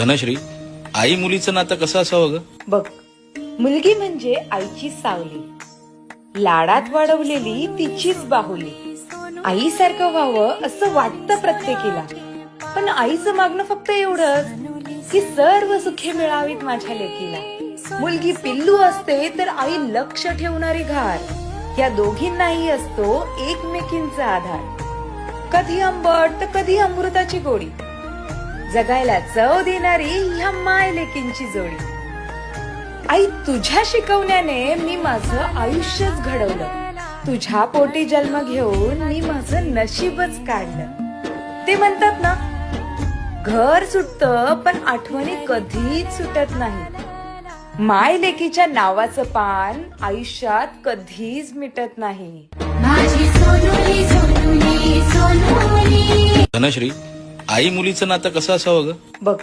धनश्री, आई मुलीचं नातं कसं असावं ग? बघ, मुलगी म्हणजे आईची सावली, लाडात वाढवलेली तिचीच बाहुली. आईसारखं व्हावं असं वाटतं प्रत्येकीला, पण आईचं मागणं फक्त एवढंच की सर्व सुखे मिळावीत माझ्या लेकीला. मुलगी पिल्लू असते तर आई लक्ष ठेवणारी घार, या दोघींनाही असतो एकमेकींचा आधार. कधी आंबट तर कधी अमृताची गोडी, जगायला चव देणारी ह्या माय लेकींची जोडी. आई, तुझ्या शिकवण्याने मी माझं आयुष्यच घडवलं, तुझ्या पोटी जन्म घेऊन मी माझं नशीबच काढलं. ते म्हणतात ना, घर सुटतं पण आठवणी कधीच सुटत नाही. माय लेकीच्या नावाचं पान आयुष्यात कधीच मिटत नाही. माझी सोनुली सोनुली सोनुली. धनश्री, आई मुलीचं नातं कसं असावं ग? बघ,